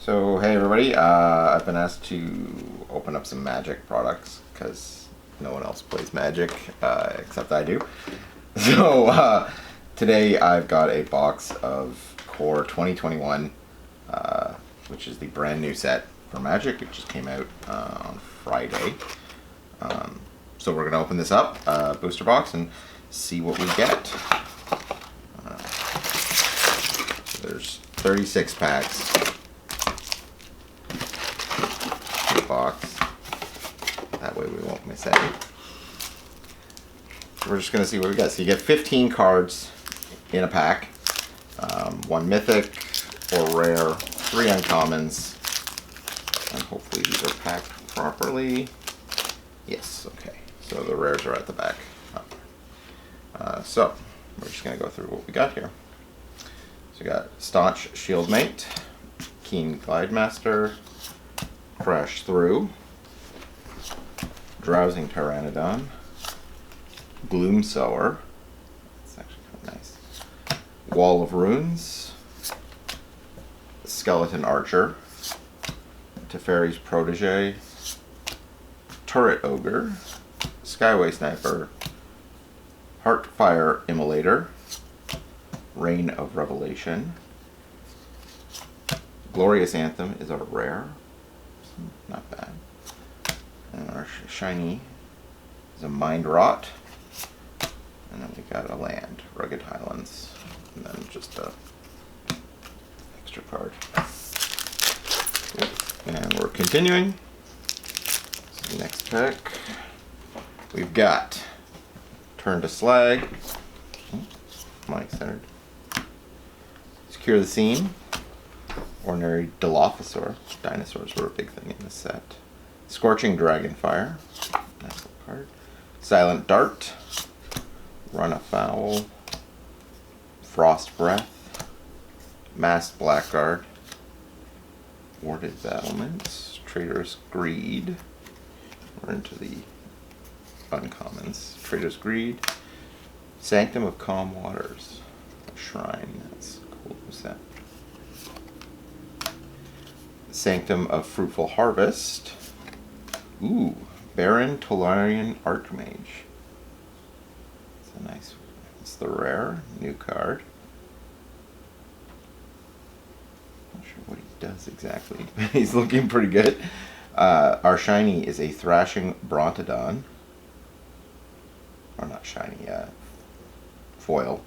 So hey everybody, I've been asked to open up some Magic products because no one else plays Magic except I do. So today I've got a box of Core 2021, which is the brand new set for Magic. It just came out on Friday. So we're gonna open this up, booster box, and see what we get. So there's 36 packs. Box. That way we won't miss any. We're just going to see what we get. So you get 15 cards in a pack. One mythic, 4 rare, 3 uncommons, and hopefully these are packed properly. Yes, okay. So the rares are at the back. So we're just going to go through what we got here. So we got Staunch Shieldmate, Keen Glidemaster, Crash Through, Drowsing Pteranodon, Gloom Sower, that's actually kind of nice, Wall of Runes, Skeleton Archer, Teferi's Protege, Turret Ogre, Skyway Sniper, Heartfire Immolator, Reign of Revelation, Glorious Anthem is a rare. Not bad. And our shiny is a Mind Rot. And then we got a land, Rugged Highlands. And then just a extra card. And we're continuing. So next pack, we've got Turn to Slag. Mic centered. Secure the Scene. Ordinary Dilophosaur. Dinosaurs were a big thing in this set. Scorching Dragonfire. Nice little card. Silent Dart. Run Afoul. Frost Breath. Masked Blackguard. Warded Battlements. Trader's Greed. We're into the uncommons. Trader's Greed. Sanctum of Calm Waters. A shrine. That's a cool set. Sanctum of Fruitful Harvest. Ooh, Baron Tolarian Archmage. It's a nice one. It's the rare new card. Not sure what he does exactly. He's looking pretty good. Our shiny is a Thrashing Brontodon. Or not shiny, foil.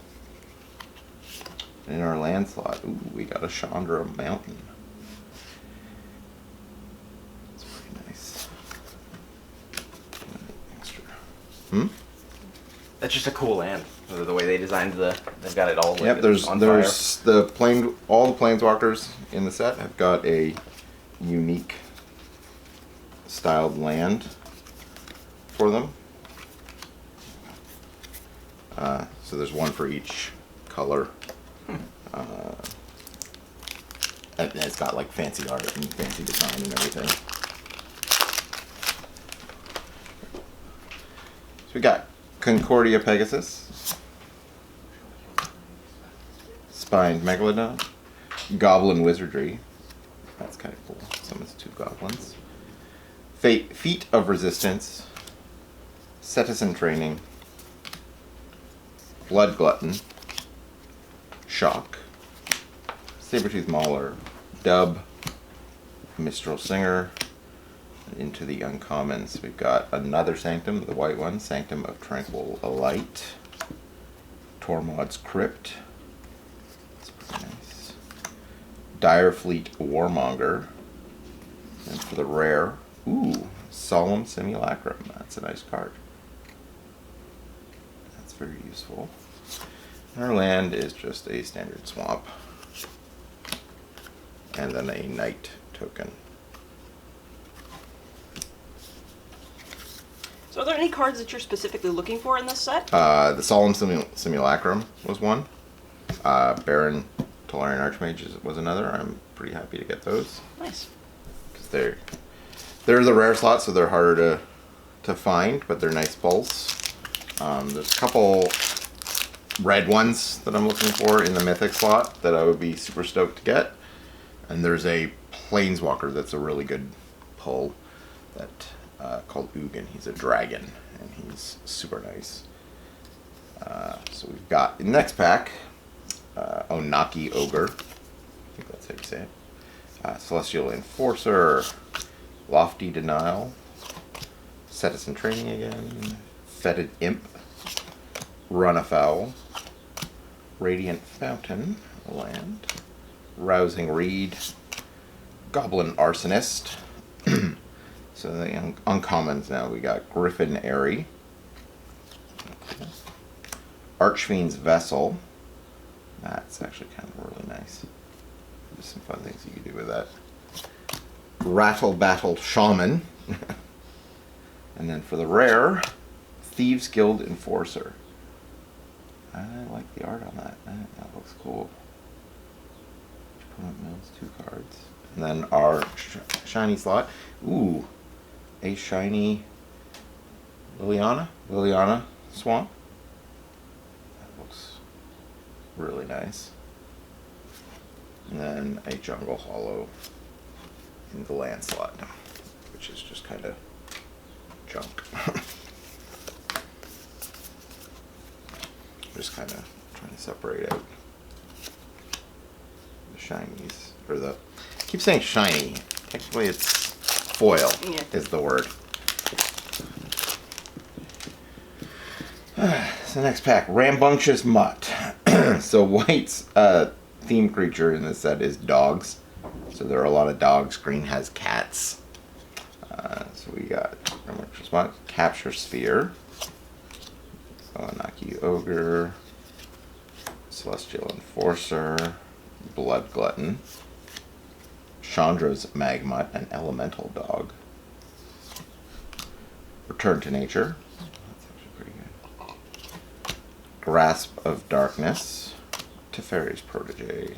And in our land slot, ooh, we got a Chandra Mountain. That's just a cool land. The way they designed they've got it all. Yep, there's all the planeswalkers in the set have got a unique styled land for them. So there's one for each color. And it's got like fancy art and fancy design and everything. So we got Concordia Pegasus, Spined Megalodon, Goblin Wizardry, that's kind of cool, summons 2 goblins, Feat of Resistance, Cetizen Training, Blood Glutton, Shock, Sabertooth Mauler, Dub, Mistral Singer. Into the uncommons, we've got another Sanctum, the white one, Sanctum of Tranquil Light, Tormod's Crypt, that's pretty nice, Direfleet Warmonger, and for the rare, ooh, Solemn Simulacrum, that's a nice card. That's very useful. And our land is just a standard swamp, and then a Knight token. So are there any cards that you're specifically looking for in this set? The Solemn Simulacrum was one. Baron Tolarian Archmage was another. I'm pretty happy to get those. Nice. Because they're the rare slot, so they're harder to find, but they're nice pulls. There's a couple red ones that I'm looking for in the Mythic slot that I would be super stoked to get. And there's a planeswalker that's a really good pull that called Ugin. He's a dragon, and he's super nice. So we've got the next pack, Onaki Ogre. I think that's how you say it. Celestial Enforcer, Lofty Denial, Set Us in Training again, Fetid Imp, Run Afoul, Radiant Fountain, land, Rousing Reed, Goblin Arsonist. So the uncommons now, we got Griffin Airy, okay. Archfiend's Vessel. That's actually kind of really nice. There's some fun things you can do with that. Rattle Battle Shaman. And then for the rare, Thieves Guild Enforcer. I like the art on that. That looks cool. Opponent mills 2 cards. And then our shiny slot. Ooh, a shiny Liliana Swamp. That looks really nice. And then a Jungle Hollow in the land slot, which is just kind of junk. Just kind of trying to separate out the shinies, or the, I keep saying shiny, technically it's foil, Yeah. is the word. So next pack, Rambunctious Mutt. So White's theme creature in this set is dogs. So there are a lot of dogs. Green has cats. So we got Rambunctious Mutt, Capture Sphere, Onaki Ogre, Celestial Enforcer, Blood Glutton, Chandra's Magmutt, an Elemental Dog, Return to Nature, that's actually pretty good, Grasp of Darkness, Teferi's Protege,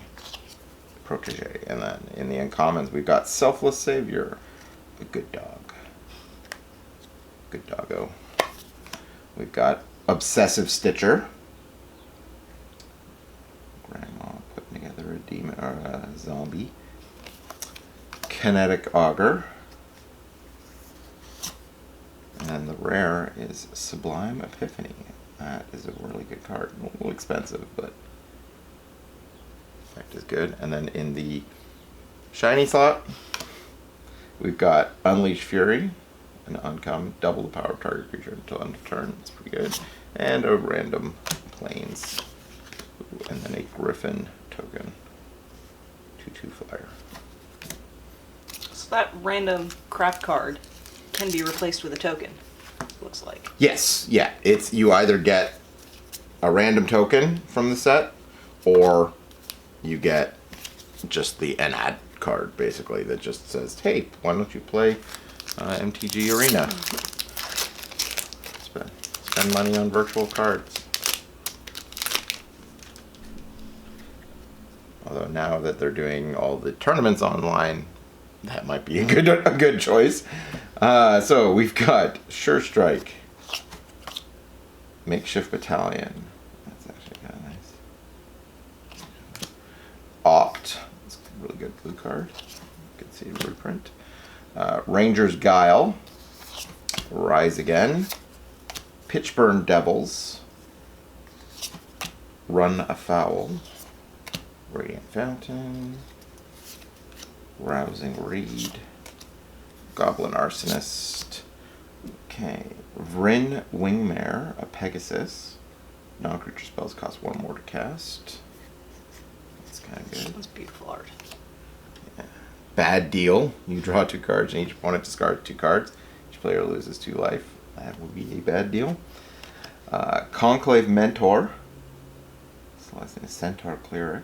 and then in the uncommons we've got Selfless Savior, a good dog, good doggo. We've got Obsessive Stitcher, Grandma putting together a demon or a zombie, Kinetic Augur, and the rare is Sublime Epiphany. That is a really good card, a little expensive, but effect is good. And then in the shiny slot, we've got Unleash Fury, an uncommon, double the power of target creature until end of turn. It's pretty good. And a random planes. Ooh, and then a Griffin token. 2/2 flyer. So that random crap card can be replaced with a token, looks like. Yes, yeah. It's, you either get a random token from the set, or you get just the NAD card, basically, that just says, hey, why don't you play MTG Arena? Spend money on virtual cards. Although now that they're doing all the tournaments online, that might be a good choice. So we've got Sure Strike, Makeshift Battalion. That's actually kind of nice. Opt. It's a really good blue card. You can see the blueprint. Ranger's Guile, Rise Again, Pitchburn Devils, Run Afoul, Radiant Fountain, Rousing Reed, Goblin Arsonist, okay, Vryn Wingmare, a Pegasus, non-creature spells cost 1 more to cast. That's kind of good. That's beautiful art. Bad Deal. You draw 2 cards and each opponent discards 2 cards. Each player loses 2 life. That would be a bad deal. Conclave Mentor. Selecting a Centaur Cleric.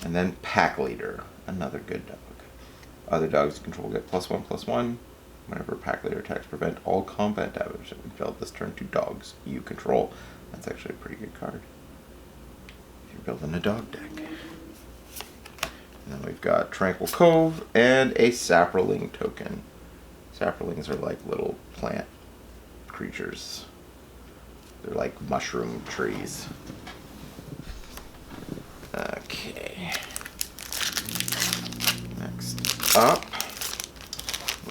And then Pack Leader. Another good dog. Other dogs you control get +1/+1. Whenever Pack Leader attacks, prevent all combat damage that we dealt this turn to dogs you control. That's actually a pretty good card if you're building a dog deck. And then we've got Tranquil Cove and a Saproling token. Saprolings are like little plant creatures. They're like mushroom trees. Okay. up,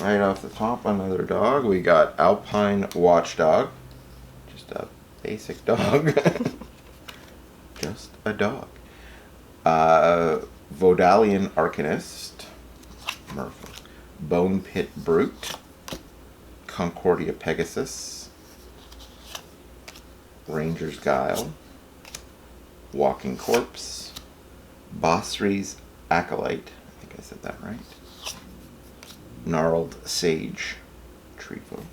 right off the top, another dog. We got Alpine Watchdog. Just a basic dog. Just a dog. Vodalian Arcanist. Merfolk. Bone Pit Brute. Concordia Pegasus. Ranger's Guile. Walking Corpse. Bossry's Acolyte. I think I said that right. Gnarled Sage. Treefolk.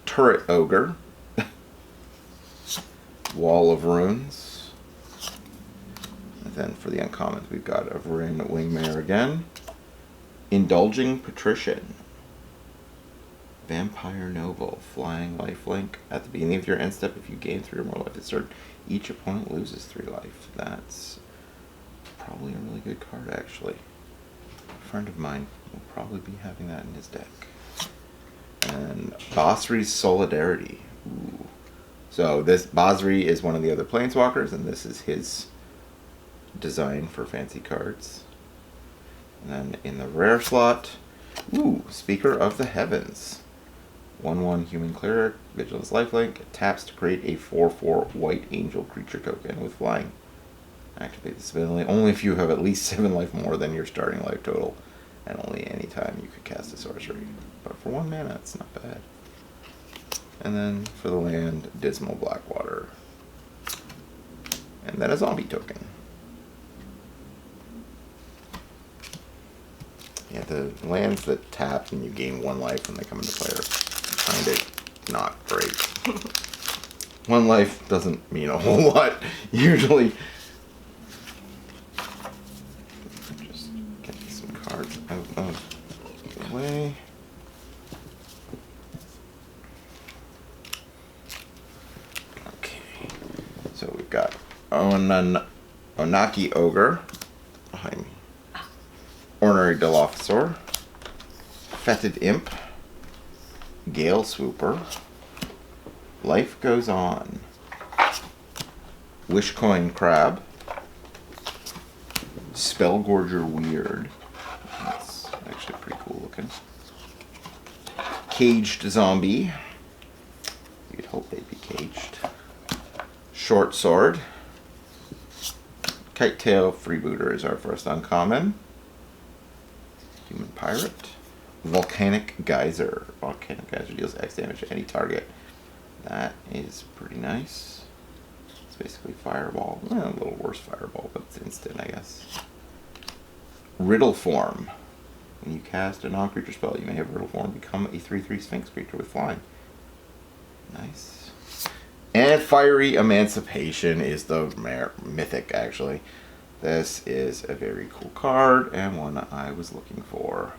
Turret Ogre. Wall of Runes. And then for the uncommons, we've got a Varin Wingmare again. Indulging Patrician. Vampire Noble. Flying Lifelink. At the beginning of your end step, if you gain 3 or more life at start, each opponent loses 3 life. That's probably a really good card, actually. A friend of mine will probably be having that in his deck. And Bossry's Solidarity. Ooh. So this Bossry is one of the other Planeswalkers, and this is his design for fancy cards. And then in the rare slot, ooh, Speaker of the Heavens. 1/1 Human Cleric, Vigilance Lifelink, taps to create a 4/4 White Angel creature token with flying. Activate this ability only if you have at least 7 life more than your starting life total, and only any time you could cast a sorcery. But for 1 mana, it's not bad. And then for the land, Dismal Blackwater. And then a zombie token. Yeah, the lands that tap and you gain 1 life when they come into play are kind of not great. 1 life doesn't mean a whole lot, usually. Just get some cards out of the way. Okay, so we've got Onaki Ogre behind me. Ornery Dilophosaur, Fetid Imp, Gale Swooper, Life Goes On, Wishcoin Crab, Spellgorger Weird, that's actually pretty cool looking, Caged Zombie, you'd hope they'd be caged, Short Sword, Kitetail Freebooter is our first uncommon, Human Pirate. Volcanic Geyser. Volcanic Geyser deals X damage to any target. That is pretty nice. It's basically Fireball. A little worse Fireball, but it's instant, I guess. Riddle Form. When you cast a non-creature spell, you may have Riddle Form become a 3/3 Sphinx creature with flying. Nice. And Fiery Emancipation is the mythic, actually. This is a very cool card, and one I was looking for.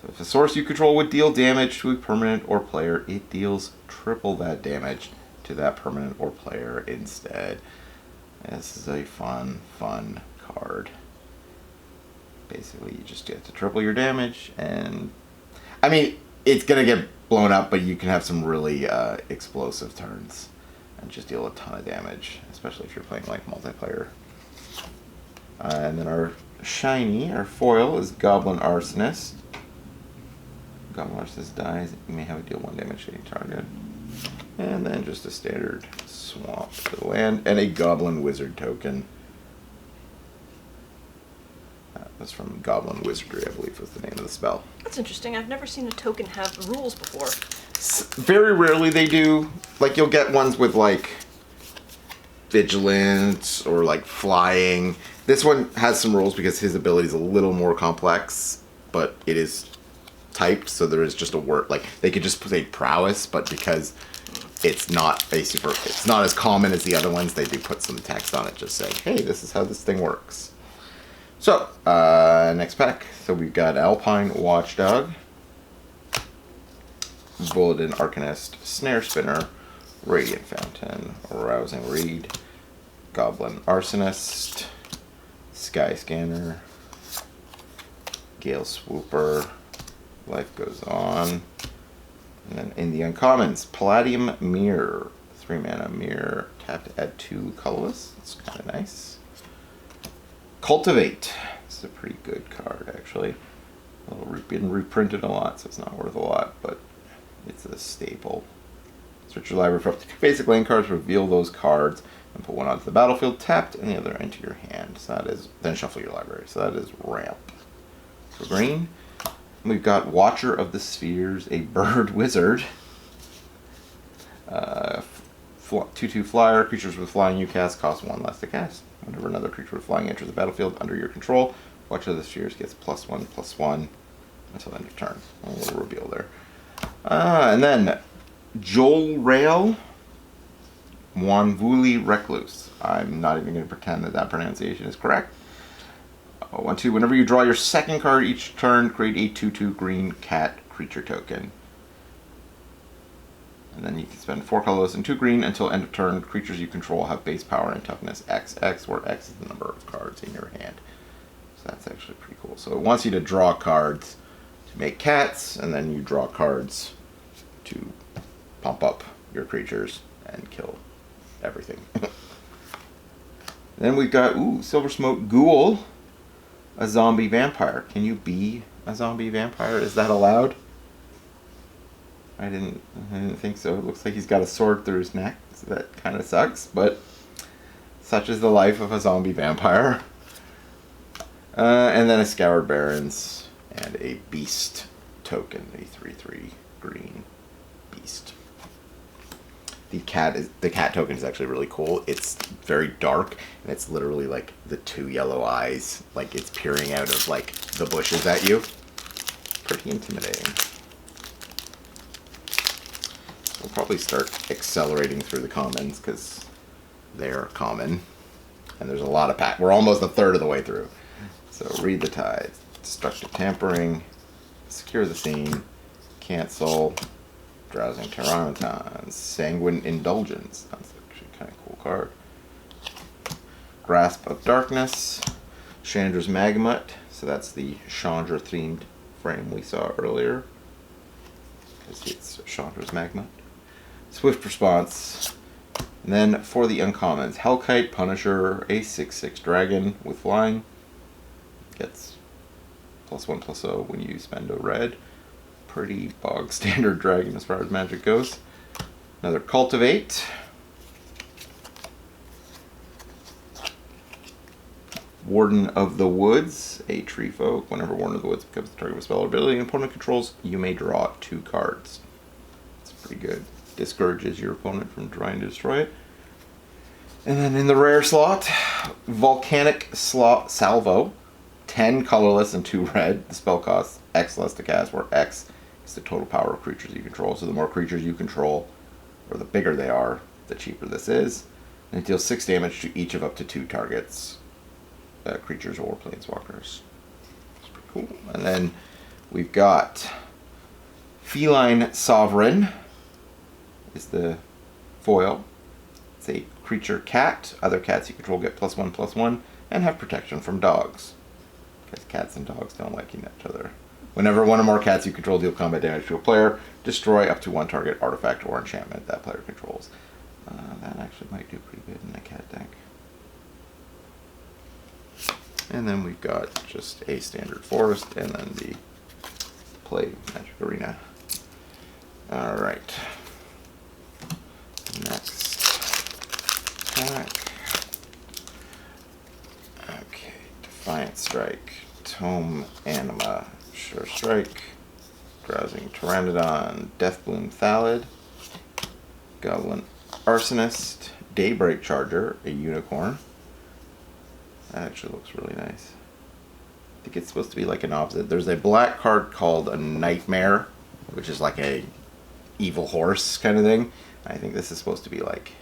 So if a source you control would deal damage to a permanent or player, it deals triple that damage to that permanent or player instead. This is a fun card. Basically, you just get to triple your damage, and I mean, it's going to get blown up, but you can have some really explosive turns and just deal a ton of damage, especially if you're playing like multiplayer. And then our shiny, our foil, is Goblin Arsonist. Goblin Arsonist dies, you may have it deal 1 damage to any target. And then just a standard swamp to the land, and a Goblin Wizard token. That's from Goblin Wizardry, I believe was the name of the spell. That's interesting. I've never seen a token have rules before. Very rarely they do. Like, you'll get ones with, like, vigilance or, like, flying. This one has some rules because his ability is a little more complex, but it is typed, so there is just a word. Like, they could just say prowess, but because it's not it's not as common as the other ones, they do put some text on it just saying, hey, this is how this thing works. So, next pack. So we've got Alpine Watchdog, Bulletin Arcanist, Snare Spinner, Radiant Fountain, Rousing Reed, Goblin Arsonist, Sky Scanner, Gale Swooper, Life Goes On, and then in the uncommons, Palladium Mirror, 3 mana mirror, tap to add 2 colorless. That's kind of nice. Cultivate. This is a pretty good card, actually. Been reprinted a lot, so it's not worth a lot, but it's a staple. Search your library for up to 2 basic lane cards, reveal those cards, and put one onto the battlefield tapped and the other into your hand. So that is, then shuffle your library. So that is ramp. For green, we've got Watcher of the Spheres, a bird wizard. 2/2 flyer, creatures with flying you cast cost 1 less to cast. Whenever another creature with flying enters the battlefield under your control, Watcher of the Spheres gets +1/+1 until end of turn. A little reveal there. And then Joel Rail, Wanvuli Recluse. I'm not even going to pretend that pronunciation is correct. 1/2. Whenever you draw your second card each turn, create a 2/2 green cat creature token. And then you can spend 4 colorless and 2 green until end of turn. Creatures you control have base power and toughness XX, where X is the number of cards in your hand. So that's actually pretty cool. So it wants you to draw cards to make cats, and then you draw cards to pump up your creatures and kill everything. Then we've got, Silver Smoke Ghoul, a zombie vampire. Can you be a zombie vampire? Is that allowed? I didn't think so. It looks like he's got a sword through his neck, so that kind of sucks, but such is the life of a zombie vampire. And then a Scoured Barrens and a Beast token, a 3/3 green beast. The cat token is actually really cool. It's very dark, and it's literally like the 2 yellow eyes, like it's peering out of like the bushes at you. Pretty intimidating. We'll probably start accelerating through the commons because they're common, and there's a lot of pack. We're almost a third of the way through. So Read the Tides, Destructive Tampering, Secure the Scene, Cancel, Drowsing Pteranodons, Sanguine Indulgence. That's actually kind of cool card. Grasp of Darkness, Chandra's Magmut. So that's the Chandra themed frame we saw earlier, because it's Chandra's Magmut. Swift Response. And then for the uncommons, Hellkite Punisher, a 6/6 dragon with flying. Gets +1/+0 when you spend a red. Pretty bog standard dragon as far as magic goes. Another Cultivate. Warden of the Woods, a tree folk. Whenever Warden of the Woods becomes the target of a spell or ability an opponent controls, you may draw 2 cards. It's pretty good. Discourages your opponent from trying to destroy it. And then in the rare slot, Volcanic Salvo. 10 colorless and 2 red. The spell costs X less to cast, where X is the total power of creatures you control. So the more creatures you control, or the bigger they are, the cheaper this is. And it deals 6 damage to each of up to 2 targets. Creatures or planeswalkers. It's pretty cool. And then we've got Feline Sovereign is the foil. It's a creature cat. Other cats you control get +1/+1 and have protection from dogs, because cats and dogs don't like each other. Whenever one or more cats you control deal combat damage to a player, destroy up to 1 target artifact or enchantment that player controls. That actually might do pretty good in a cat deck. And then we've got just a standard forest, and then the play Magic Arena. Alright. Next pack. Okay, Defiant Strike, Tome Anima, Sure Strike, Drowsing Pteranodon, Deathbloom Thallid, Goblin Arsonist, Daybreak Charger, a unicorn. That actually looks really nice. I think it's supposed to be like an opposite. There's a black card called a Nightmare, which is like a evil horse kind of thing. I think this is supposed to be like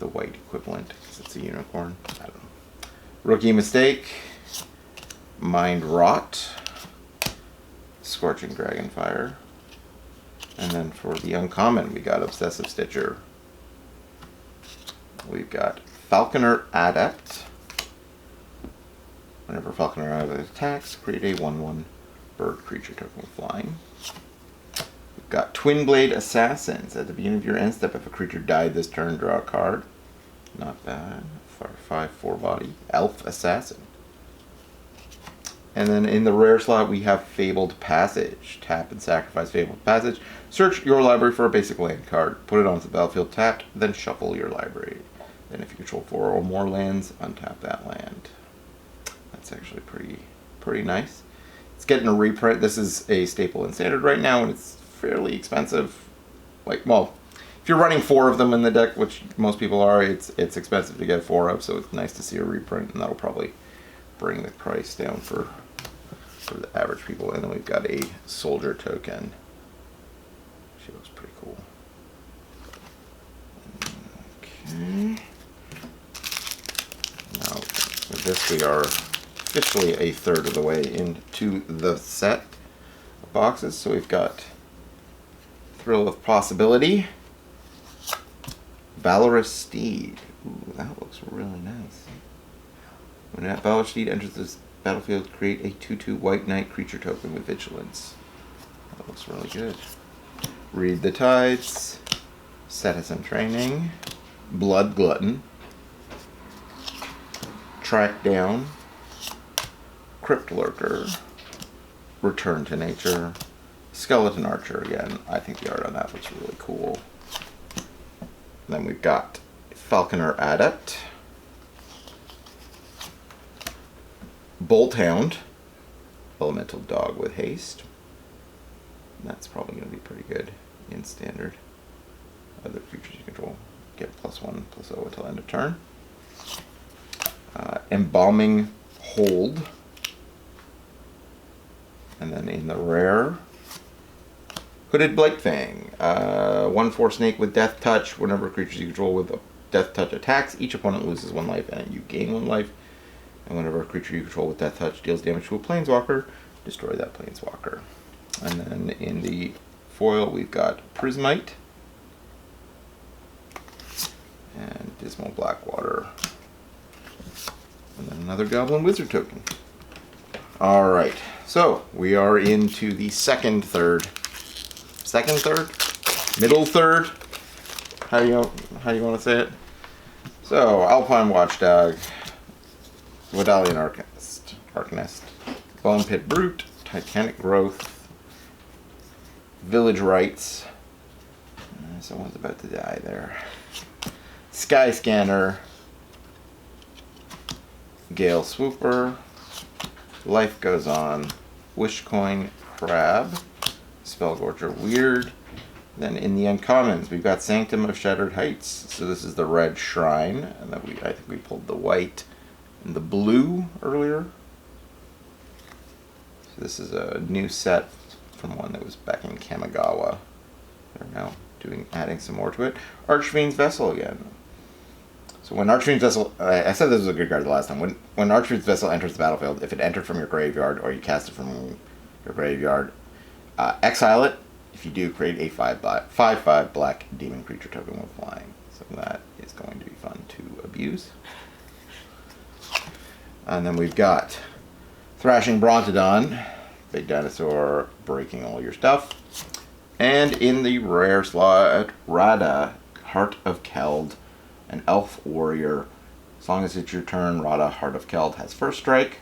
the white equivalent, because it's a unicorn. I don't know. Rookie Mistake, Mind Rot, Scorching Dragonfire, and then for the uncommon we got Obsessive Stitcher. We've got Falconer Adept. Whenever Falconer Adept attacks, create a 1/1 bird creature token flying. We've got Twin Blade Assassins. At the beginning of your end step, if a creature died this turn, draw a card. Not bad. For 5/4 body. Elf Assassin. And then in the rare slot, we have Fabled Passage. Tap and sacrifice Fabled Passage. Search your library for a basic land card. Put it onto the battlefield tapped, then shuffle your library. Then if you control 4 or more lands, untap that land. That's actually pretty nice. It's getting a reprint. This is a staple in Standard right now, and it's fairly expensive. Like, well, if you're running 4 of them in the deck, which most people are, it's expensive to get 4 of, so it's nice to see a reprint, and that'll probably bring the price down for the average people. And then we've got a soldier token. She looks pretty cool. Okay. Now, with this we are officially a third of the way into the set of boxes. So we've got Thrill of Possibility, Valorous Steed. Ooh, that looks really nice. When that Valorous Steed enters this battlefield, create a 2/2 white knight creature token with vigilance. That looks really good. Read the Tides, Citizen Training, Blood Glutton, Track Down, Crypt Lurker, Return to Nature, Skeleton Archer again. I think the art on that looks really cool. Then we've got Falconer Adept, Bolt Hound, Elemental Dog with Haste. That's probably going to be pretty good in Standard. Other creatures you control get +1/+0 until end of turn. Embalming Hold. And then in the rare, Hooded Blightfang. 1/4 snake with Death Touch. Whenever creatures you control with Death Touch attacks, each opponent loses 1 life and you gain 1 life. And whenever a creature you control with Death Touch deals damage to a planeswalker, destroy that planeswalker. And then in the foil, we've got Prismite and Dismal Blackwater. And then another Goblin Wizard token. Alright, so we are into the second third. Second third? Middle third? How do you want to say it? So, Alpine Watchdog, Wadalian Arcanist, Bone Pit Brute, Titanic Growth, Village Rites. Someone's about to die there. Sky Scanner, Gale Swooper, Life Goes On, Wishcoin Crab, Spellgorger Weird. Then in the uncommons, we've got Sanctum of Shattered Heights. So this is the red shrine, and then I think we pulled the white and the blue earlier. So this is a new set from one that was back in Kamigawa. They're now adding some more to it. Archfiend's Vessel again. So when Archfiend's Vessel, I said this was a good card the last time. When Archfiend's Vessel enters the battlefield, if it entered from your graveyard or you cast it from your graveyard, exile it. If you do, create a 5/5 black demon creature token with flying. So that is going to be fun to abuse. And then we've got Thrashing Brontodon, big dinosaur breaking all your stuff. And in the rare slot, Radha, Heart of Keld, an elf warrior. As long as it's your turn, Radha, Heart of Keld has first strike.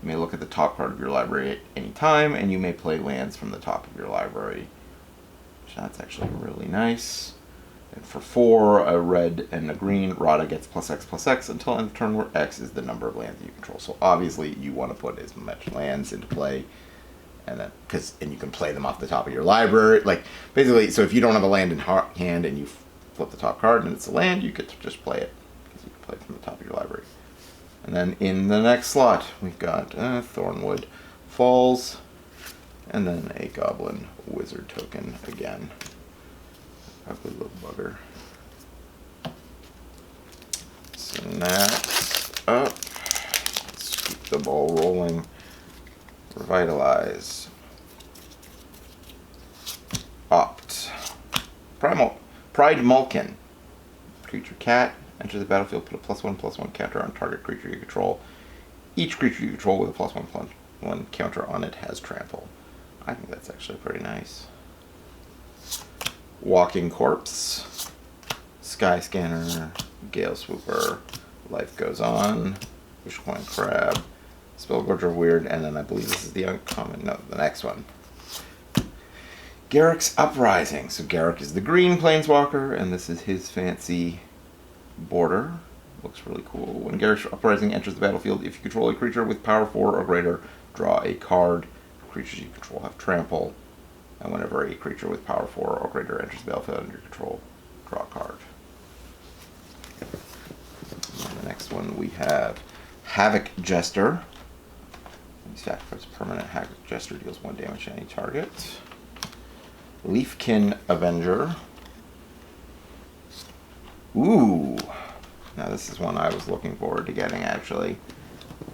You may look at the top card of your library at any time, and you may play lands from the top of your library. So that's actually really nice. And for 4, a red and a green, Radha gets +X/+X until end of turn, where X is the number of lands that you control. So obviously you want to put as much lands into play, and then and you can play them off the top of your library. Like basically, so if you don't have a land in hand and you flip the top card and it's a land, you get to just play it because you can play it from the top of your library. And then in the next slot, we've got Thornwood Falls, and then a Goblin Wizard token again. Ugly little bugger. So next up, let's keep the ball rolling. Revitalize. Opt. Pride Mulkin. Creature cat. Enter the battlefield, put a +1/+1 counter on target creature you control. Each creature you control with a +1/+1 counter on it has trample. I think that's actually pretty nice. Walking Corpse, Sky Scanner, Gale Swooper, Life Goes On, Wishcoin Crab, Spellgorger weird, and then I believe this is the uncommon. No, the next one. Garrick's Uprising. So Garrick is the green planeswalker, and this is his fancy border. Looks really cool. When Garrick's Uprising enters the battlefield, if you control a creature with power 4 or greater, draw a card. Creatures you control have trample. And whenever a creature with power 4 or greater enters the battlefield under your control, draw a card. And the next one we have Havoc Jester. Sacrifice permanent. Havoc Jester deals 1 damage to any target. Leafkin Avenger. Ooh. Now this is one I was looking forward to getting, actually.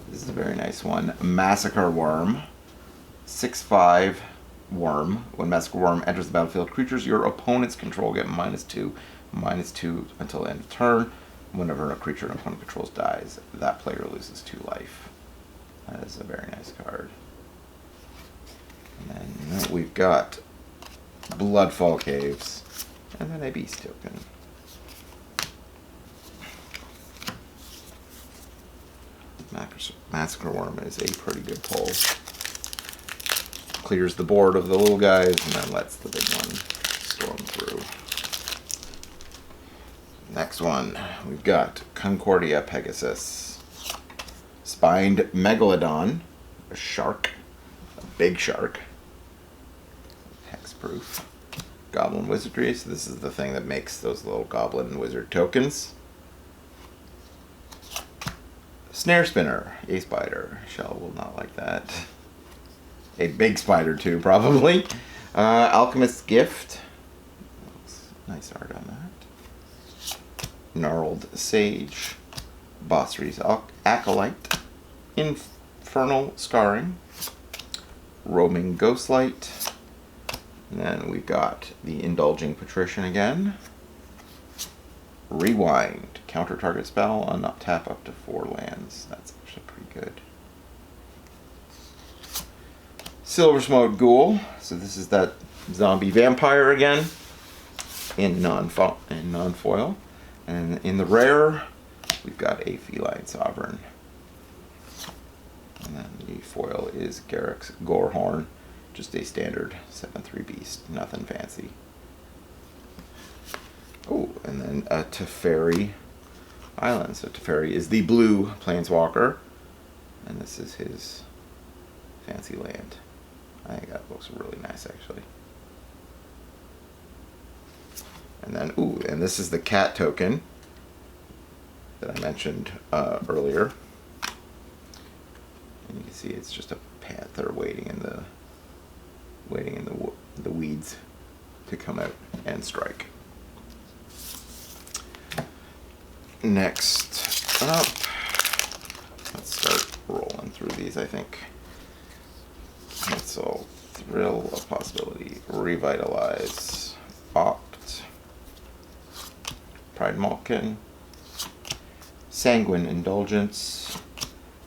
This is a very nice one. Massacre Worm. 6/5 worm. When Massacre Worm enters the battlefield, creatures your opponents control get -2/-2 until the end of turn. Whenever a creature an opponent controls dies, that player loses 2 life. That is a very nice card. And then we've got Bloodfall Caves, and then a beast token. Massacre Worm is a pretty good pull. Clears the board of the little guys and then lets the big one storm through. Next one, we've got Concordia Pegasus. Spined Megalodon, a shark, a big shark. Hexproof. Goblin Wizardry, so this is the thing that makes those little goblin wizard tokens. Snare Spinner, a spider. Shell will not like that. A big spider too, probably. Alchemist's Gift. Looks nice art on that. Gnarled Sage. Bossry's Acolyte. Infernal Scarring. Roaming Ghostlight. And then we've got the Indulging Patrician again. Rewind. Counter target spell, untap up to 4 lands. That's actually pretty good. Silver Smoke Ghoul. So this is that zombie vampire again in non-foil. And in the rare, we've got a Feline Sovereign. And then the foil is Garrick's Gorehorn. Just a standard 7/3 beast. Nothing fancy. Oh, and then a Teferi Island. So Teferi is the blue planeswalker. And this is his fancy land. I think that looks really nice, actually. And then, ooh, and this is the cat token that I mentioned earlier. And you can see it's just a panther waiting in the weeds to come out and strike. Next up, let's start rolling through these, I think. So, Thrill of Possibility, Revitalize, Opt, Pride Malkin, Sanguine Indulgence,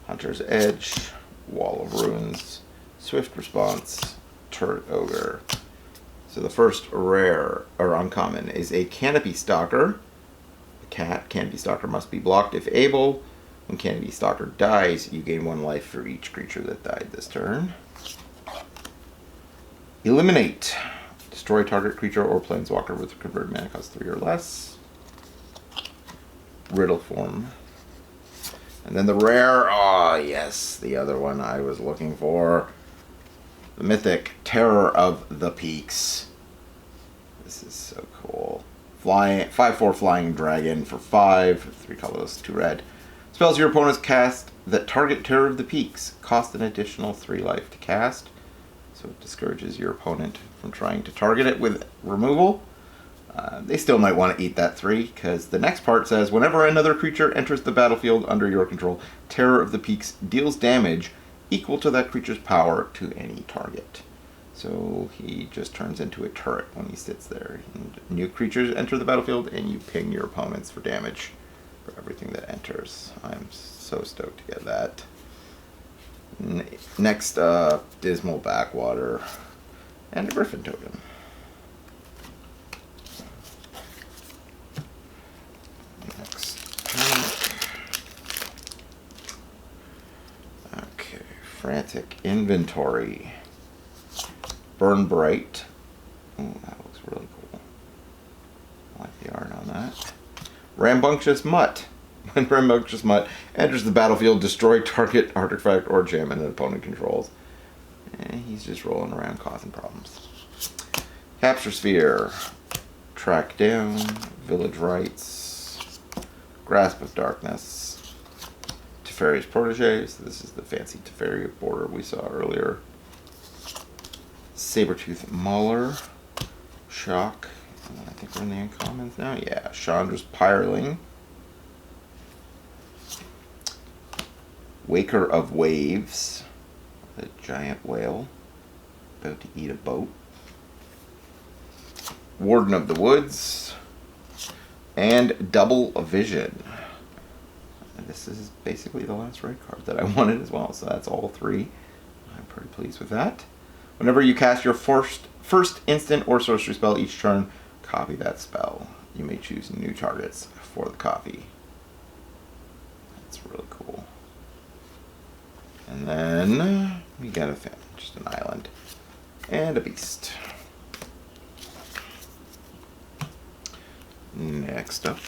Hunter's Edge, Wall of Ruins, Swift Response, Turret Ogre. So the first rare, or uncommon, is a Canopy Stalker. The cat, Canopy Stalker must be blocked if able. When Canopy Stalker dies, you gain 1 life for each creature that died this turn. Eliminate. Destroy target creature or planeswalker with converted mana cost 3 or less. Riddle Form. And then the rare, oh yes, the other one I was looking for. The mythic Terror of the Peaks. This is so cool. 5/4 Flying Dragon for 5, 3 colorless, 2 red. Spells your opponents cast that target Terror of the Peaks cost an additional 3 life to cast. So it discourages your opponent from trying to target it with removal. They still might want to eat that 3, because the next part says, whenever another creature enters the battlefield under your control, Terror of the Peaks deals damage equal to that creature's power to any target. So he just turns into a turret when he sits there. And new creatures enter the battlefield, and you ping your opponents for damage for everything that enters. I'm so stoked to get that. Next up, Dismal Backwater and a Griffin token. Next pack. Okay. Frantic Inventory. Burn Bright. Oh, that looks really cool. I like the art on that. Rambunctious Mutt. When Rambunctious Mutt enters the battlefield, destroy target artifact or gem an opponent controls. And he's just rolling around causing problems. Capture Sphere. Track Down. Village Rites. Grasp of Darkness. Teferi's Protege. So this is the fancy Teferi border we saw earlier. Sabertooth Mauler. Shock. And I think we're in the uncommons now. Yeah. Chandra's Pyreling. Waker of Waves. The giant whale. About to eat a boat. Warden of the Woods. And Double Vision. And this is basically the last red card that I wanted as well. So that's all three. I'm pretty pleased with that. Whenever you cast your first instant or sorcery spell each turn, copy that spell. You may choose new targets for the copy. That's really cool. And then we got just an island and a beast. Next up,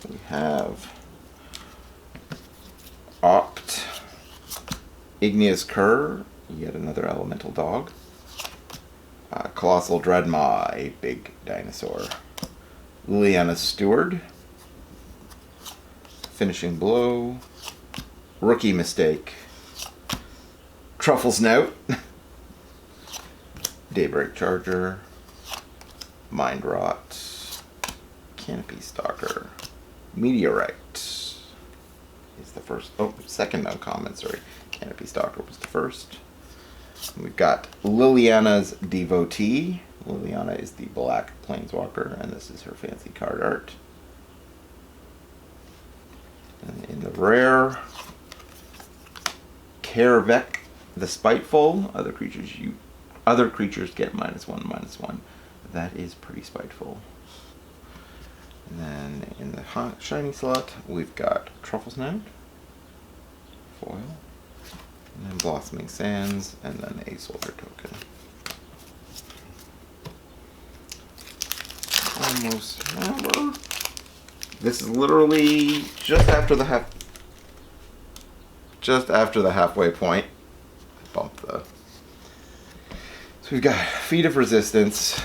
we have Opt, Igneous Cur, yet another elemental dog. Colossal Dreadmaw, a big dinosaur. Liliana's Steward. Finishing Blow. Rookie Mistake. Truffle Snout. Daybreak Charger. Mind Rot. Canopy Stalker. Meteorite is the first. Oh, second uncommon, sorry. Canopy Stalker was the first. We've got Liliana's Devotee. Liliana is the black planeswalker, and this is her fancy card art. And in the rare, Kervek the Spiteful. Other creatures get -1/-1. That is pretty spiteful. And then in the shiny slot, we've got Truffle Snout, foil, and then Blossoming Sands, and then a soldier token. Almost. This is literally just after the halfway point. Bump the. So we've got Feet of Resistance,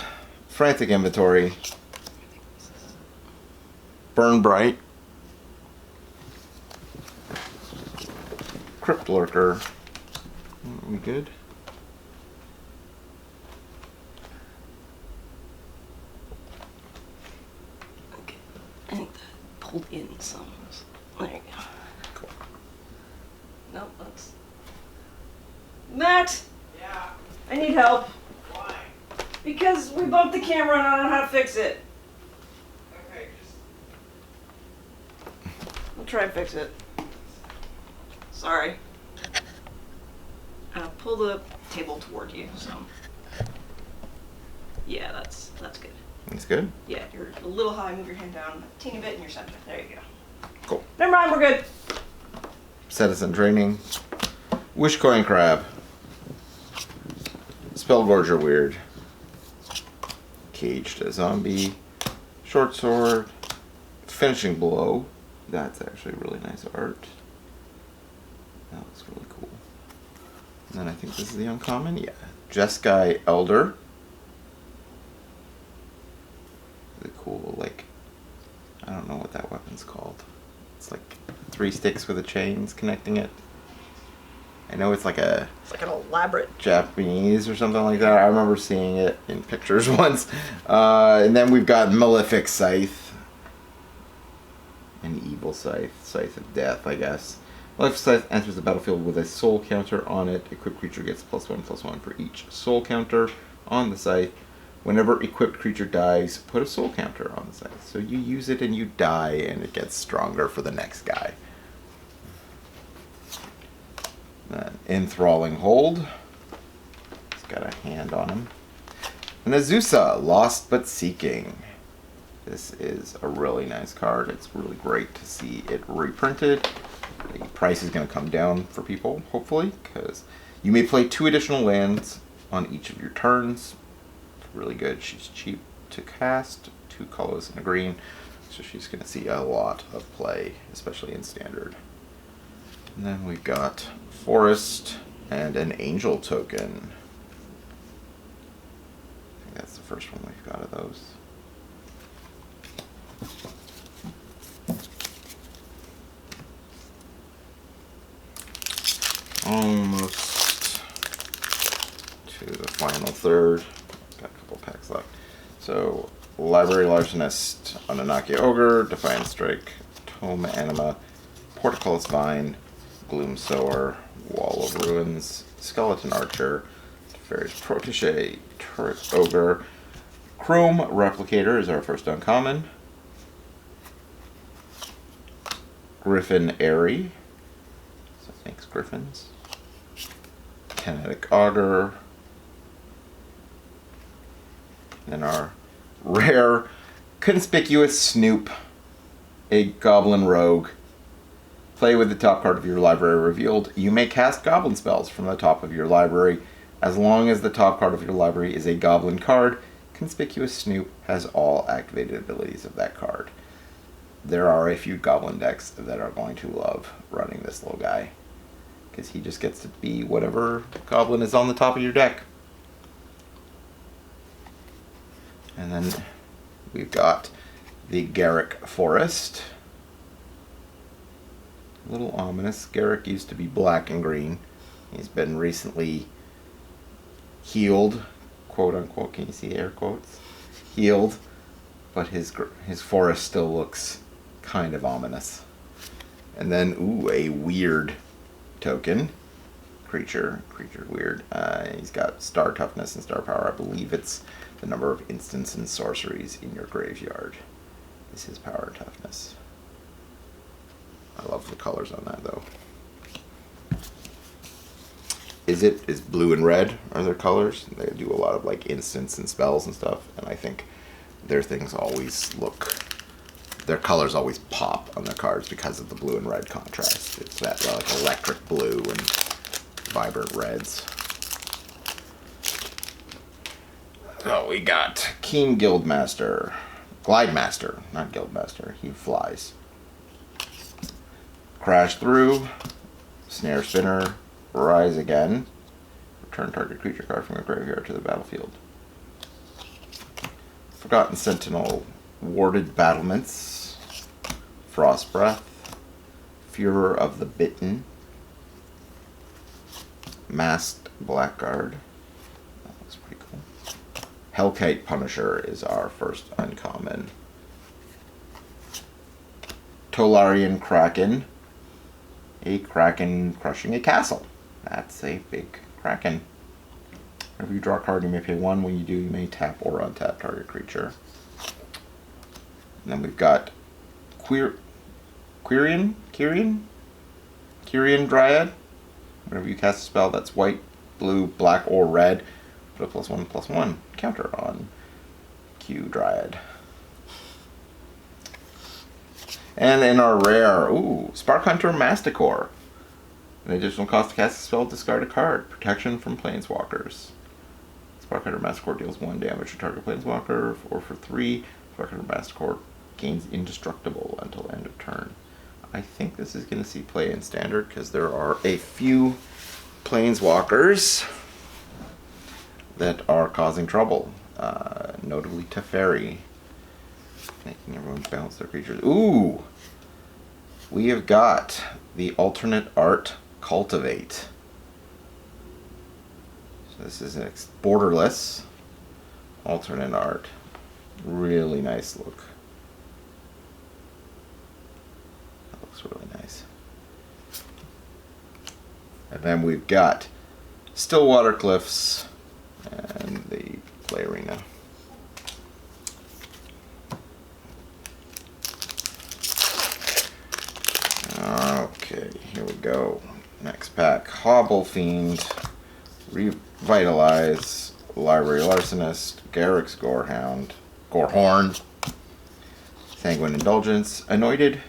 Frantic Inventory, Burn Bright, Crypt Lurker. Are we good? Okay. I think that pulled in some. There you go. Cool. Nope, that's. Matt! Yeah. I need help. Why? Because we bumped the camera and I don't know how to fix it. Okay, just. I'll try and fix it. Sorry. Pull the table toward you, so. Yeah, that's good. That's good? Yeah, you're a little high, move your hand down a teeny bit in your center. There you go. Cool. Never mind, we're good. Citizen Training. Wishcoin Crab. Spellgorger Weird. Caged Zombie. Short Sword. Finishing Blow. That's actually really nice art. That looks really cool. And then I think this is the uncommon. Yeah. Jeskai Elder. The cool, like, I don't know what that weapon's called. It's like 3 sticks with a chains connecting it. I know it's like an elaborate Japanese or something like that. I remember seeing it in pictures once. And then we've got Malefic Scythe. An evil scythe. Scythe of Death, I guess. Malefic Scythe enters the battlefield with a soul counter on it. Equipped creature gets +1/+1 for each soul counter on the scythe. Whenever equipped creature dies, put a soul counter on the scythe. So you use it and you die, and it gets stronger for the next guy. Then Enthralling Hold. He's got a hand on him. And Azusa, Lost but Seeking. This is a really nice card. It's really great to see it reprinted. The price is going to come down for people, hopefully, because you may play 2 additional lands on each of your turns. It's really good. She's cheap to cast, 2 colors and a green, so she's going to see a lot of play, especially in Standard. And then we've got Forest and an Angel token. I think that's the first one we've got of those. Almost to the final third. Got a couple packs left. So, Library Larcenist, Anunnaki Ogre, Defiant Strike, Tome Anima, Portcullis Vine, Gloom Sower, Wall of Ruins, Skeleton Archer, Fairy's Protege, Turret Ogre, Chrome Replicator is our first uncommon, Griffin Airy, so thanks Griffins, Kinetic Augur, then our rare Conspicuous Snoop, a Goblin Rogue. Play with the top card of your library revealed. You may cast goblin spells from the top of your library. As long as the top card of your library is a goblin card, Conspicuous Snoop has all activated abilities of that card. There are a few goblin decks that are going to love running this little guy, because he just gets to be whatever goblin is on the top of your deck. And then we've got the Garrick Forest. A little ominous. Garrick used to be black and green. He's been recently healed, quote unquote. Can you see air quotes? Healed, but his forest still looks kind of ominous. And then, ooh, a weird token. Creature weird. He's got star toughness and star power. I believe it's the number of instants and sorceries in your graveyard is his power and toughness. I love the colors on that though. Is blue and red are their colors. They do a lot of like instants and spells and stuff, and I think their things always look, their colors always pop on their cards because of the blue and red contrast. It's that like electric blue and vibrant reds. So we got Keen Guildmaster, Glidemaster, not Guildmaster. He flies. Crash Through, Snare Spinner, Rise Again. Return target creature card from your graveyard to the battlefield. Forgotten Sentinel, Warded Battlements, Frost Breath, Furor of the Bitten, Masked Blackguard. That looks pretty cool. Hellkite Punisher is our first uncommon. Tolarian Kraken. A kraken crushing a castle. That's a big kraken. Whenever you draw a card, you may pay 1. When you do, you may tap or untap target creature. And then we've got Kyrian Dryad. Whenever you cast a spell that's white, blue, black, or red, put a +1/+1 counter on Q Dryad. And in our rare, Spark Hunter Masticore. An additional cost to cast a spell, discard a card. Protection from Planeswalkers. Spark Hunter Masticore deals 1 damage to target Planeswalker, or for 3, Spark Hunter Masticore gains indestructible until end of turn. I think this is going to see play in Standard, because there are a few Planeswalkers that are causing trouble. Notably Teferi. Making everyone bounce their creatures. Ooh! We have got the alternate art Cultivate. So this is a borderless alternate art. Really nice look. That looks really nice. And then we've got Stillwater Cliffs and the Play Arena. Okay, here we go. Next pack. Hobble Fiend, Revitalize, Library Larcenist, Garrick's Gorehorn, Sanguine Indulgence, Anointed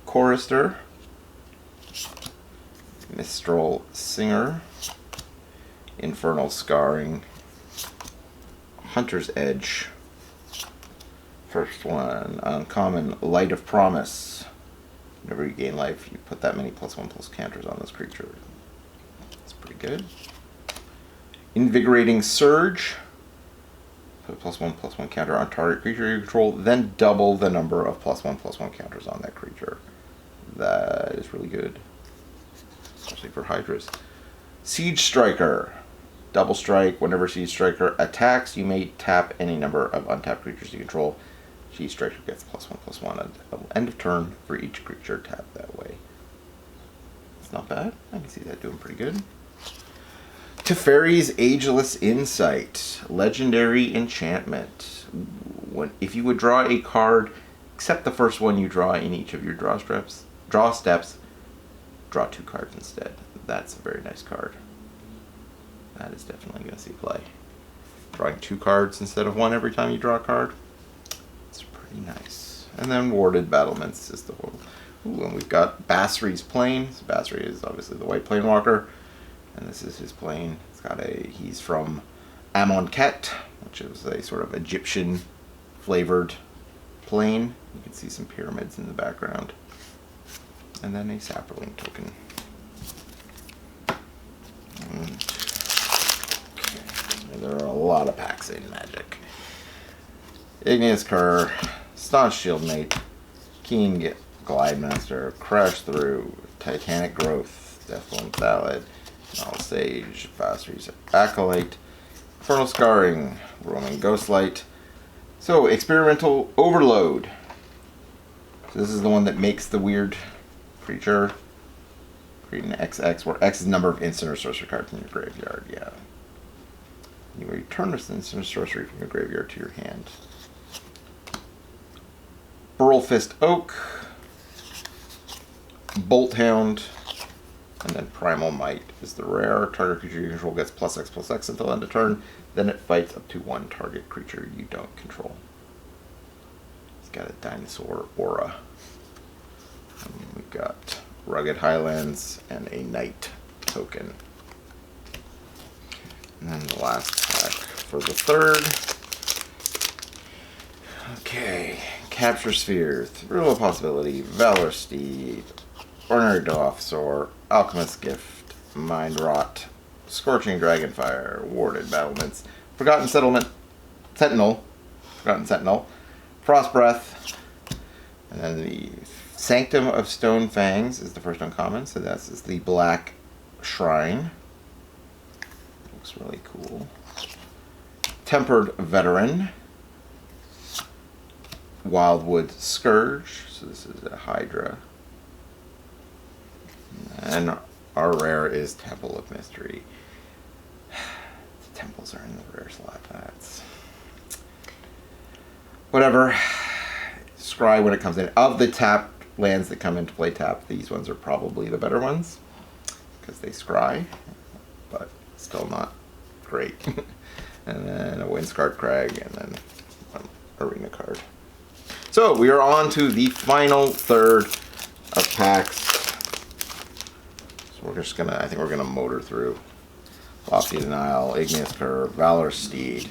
Chorister, Mistral Singer, Infernal Scarring, Hunter's Edge. First one, uncommon, Light of Promise. Whenever you gain life, you put that many +1/+ counters on this creature. That's pretty good. Invigorating Surge. Put a +1/+1 counter on target creature you control, then double the number of +1/+1 counters on that creature. That is really good, especially for Hydras. Siege Striker. Double strike. Whenever Siege Striker attacks, you may tap any number of untapped creatures you control. Siege Striker gets +1/+1 at end of turn for each creature tapped that way. It's not bad. I can see that doing pretty good. Teferi's Ageless Insight. Legendary enchantment. If you would draw a card, except the first one you draw in each of your draw steps, draw 2 cards instead. That's a very nice card. That is definitely going to see play. Drawing 2 cards instead of 1 every time you draw a card. It's pretty nice. And then Warded Battlements is the whole. Ooh, and we've got Basri's Plane. So Basri is obviously the white Planewalker. And this is his plane. He's from Amonkhet, which is a sort of Egyptian flavored plane. You can see some pyramids in the background. And then a Saproling token. And there are a lot of packs in Magic. Igneous Cur, Staunch Shieldmate, Keen Glidemaster, Crash Through, Titanic Growth, Deathblown Ballad, Null Sage, Basri's Acolyte, Infernal Scarring, Roaming Ghostlight. So, Experimental Overload. So this is the one that makes the weird creature. Create an XX, where X is the number of instant or sorcery cards in your graveyard. Yeah. You return this instant or sorcery from your graveyard to your hand. Burlfist Oak, Bolt Hound, and then Primal Might is the rare. Target creature you control gets +X/+X until end of turn. Then it fights up to 1 target creature you don't control. It's got a dinosaur aura. And we've got Rugged Highlands and a Knight token. And then the last pack for the third. Okay. Capture Sphere, Thrill of Possibility, Valor Steed, Ordinary Officer, Alchemist's Gift, Mind Rot, Scorching Dragonfire, Warded Battlements, Forgotten Sentinel, Frost Breath, and then the Sanctum of Stone Fangs is the first uncommon, so that's the Black Shrine. Looks really cool. Tempered Veteran, Wildwood Scourge, so this is a Hydra. And our rare is Temple of Mystery. The temples are in the rare slot. That's whatever. Scry when it comes in. Of the tapped lands that come into play tapped, these ones are probably the better ones because they scry, but still not great. And then a Windscarred Crag, and then one Arena card. So we are on to the final third of packs. So we're just gonna, I think we're gonna motor through Lofty Denial, Igneous Curve, Valor Steed.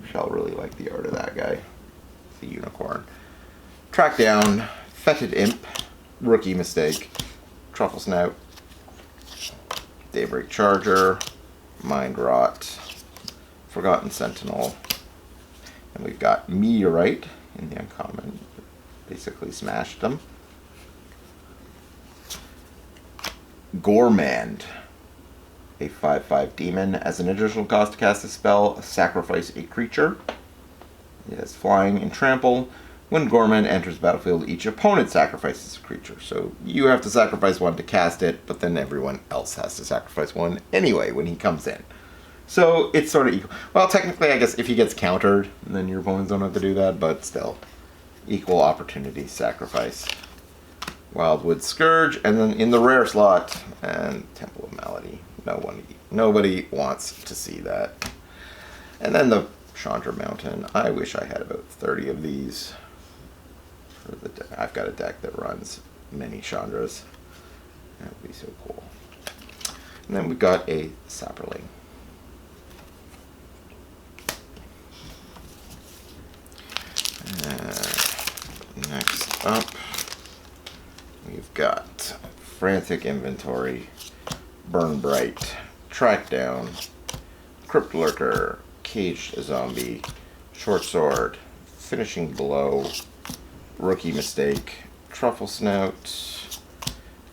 Michelle really like the art of that guy. The unicorn. Track Down, Fetid Imp, Rookie Mistake, Truffle Snout, Daybreak Charger, Mind Rot, Forgotten Sentinel, and we've got Meteorite in the uncommon. Basically smashed them. Gormand, a 5/5 demon. As an additional cost to cast a spell, sacrifice a creature. It has flying and trample. When Gormand enters the battlefield, each opponent sacrifices a creature. So you have to sacrifice one to cast it, but then everyone else has to sacrifice one anyway when he comes in. So it's sort of equal. Well, technically, I guess if he gets countered, then your opponents don't have to do that, but still. Equal opportunity sacrifice. Wildwood Scourge, and then in the rare slot, and Temple of Malady. Nobody wants to see that. And then the Chandra Mountain. I wish I had about 30 of these. I've got a deck that runs many Chandras. That would be so cool. And then we got a Saproling. Next up, we've got Frantic Inventory, Burn Bright, Track Down, Crypt Lurker, Caged Zombie, Short Sword, Finishing Blow, Rookie Mistake, Truffle Snout,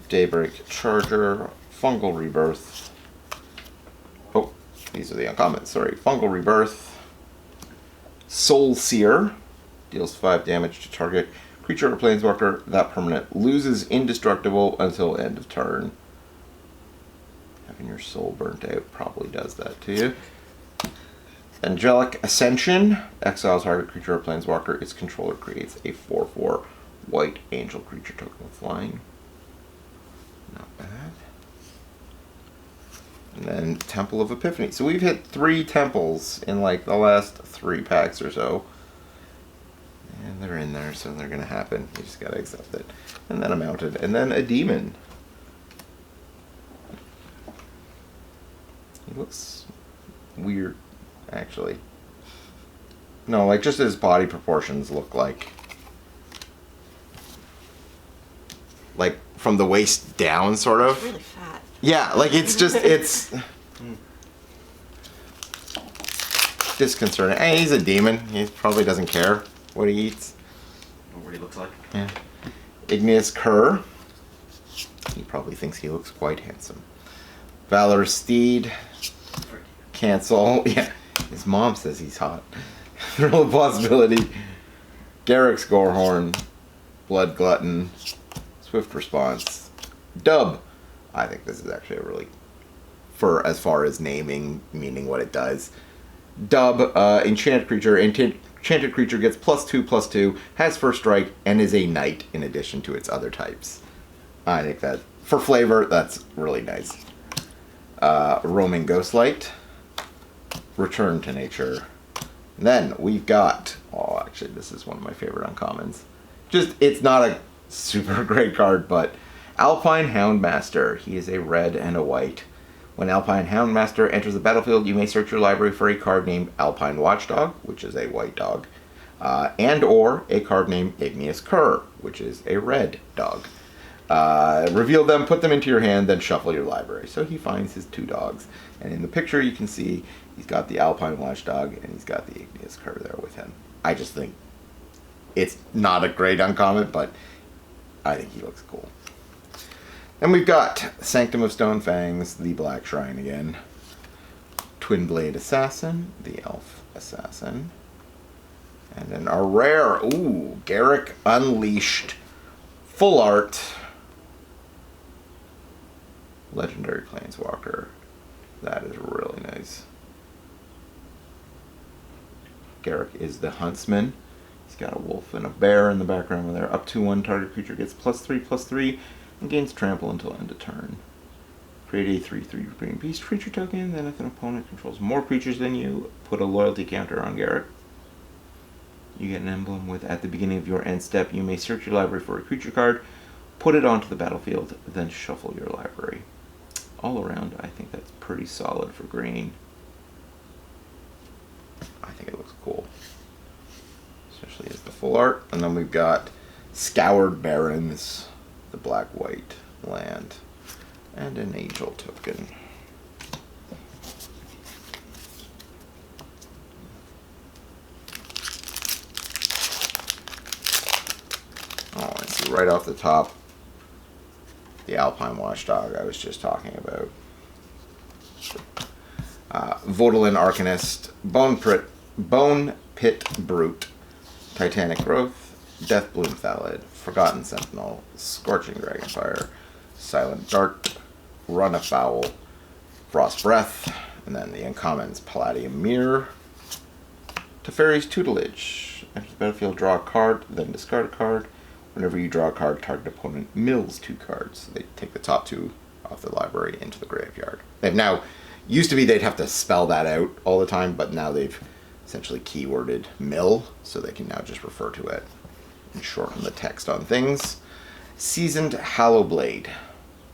Daybreak Charger, Fungal Rebirth. Oh, these are the uncommons, sorry. Fungal Rebirth, Soul Seer, deals 5 damage to target creature or planeswalker. That permanent loses indestructible until end of turn. Having your soul burnt out probably does that to you. Angelic Ascension, exiles target creature or planeswalker. Its controller creates a 4/4 white angel creature token with flying. Not bad. And then Temple of Epiphany. So we've hit 3 temples in like the last 3 packs or so. And they're in there, so they're going to happen. You just got to accept it. And then a mounted. And then a demon. He looks weird, actually. No, like just his body proportions look like from the waist down, sort of. Really fat. Yeah, like it's just, it's disconcerting. Hey, he's a demon. He probably doesn't care what he eats. Know what he looks like. Yeah. Igneous Cur. He probably thinks he looks quite handsome. Valorous Steed. Cancel. Yeah, his mom says he's hot. Thrill of Possibility. Garrick's Gorehorn. Blood Glutton. Swift Response. Dub. I think this is actually a really, for as far as naming, meaning what it does. Dub, enchanted creature. Enchanted creature gets +2/+2, has first strike, and is a knight in addition to its other types. I think that, for flavor, that's really nice. Roaming Ghostlight. Return to Nature. And then we've got, oh, actually, this is one of my favorite uncommons. Just, it's not a super great card, but Alpine Houndmaster. He is a red and a white. When Alpine Houndmaster enters the battlefield, you may search your library for a card named Alpine Watchdog, which is a white dog, and or a card named Igneous Cur, which is a red dog. Reveal them, put them into your hand, then shuffle your library. So he finds his 2 dogs. And in the picture you can see he's got the Alpine Watchdog and he's got the Igneous Cur there with him. I just think it's not a great uncommon, but I think he looks cool. Then we've got Sanctum of Stone Fangs, the Black Shrine again. Twin Blade Assassin, the Elf Assassin. And then our rare, ooh, Garrick Unleashed. Full art. Legendary Planeswalker. That is really nice. Garrick is the Huntsman. He's got a wolf and a bear in the background there. Up to 1 target creature gets +3/+3 and gains trample until end of turn. Create a 3/3 green beast creature token. Then if an opponent controls more creatures than you, put a loyalty counter on Garrick. You get an emblem with, at the beginning of your end step, you may search your library for a creature card, put it onto the battlefield, then shuffle your library. All around, I think that's pretty solid for green. I think it looks cool. Especially as the full art. And then we've got Scoured Barrens, the black-white land, and an angel token. Oh, and see right off the top, the Alpine Watchdog I was just talking about. Vodalin Arcanist, Bone Pit Brute, Titanic Growth, Deathbloom Thallid, Forgotten Sentinel, Scorching Dragonfire, Silent Dart, Run Afoul, Frost Breath, and then the uncommons Palladium Mirror. Teferi's Tutelage. Enter the battlefield, draw a card, then discard a card. Whenever you draw a card, target opponent mills 2 cards. They take the top 2 off the library into the graveyard. They've now, used to be they'd have to spell that out all the time, but now they've essentially keyworded mill, so they can now just refer to it and shorten the text on things. Seasoned Hallowblade.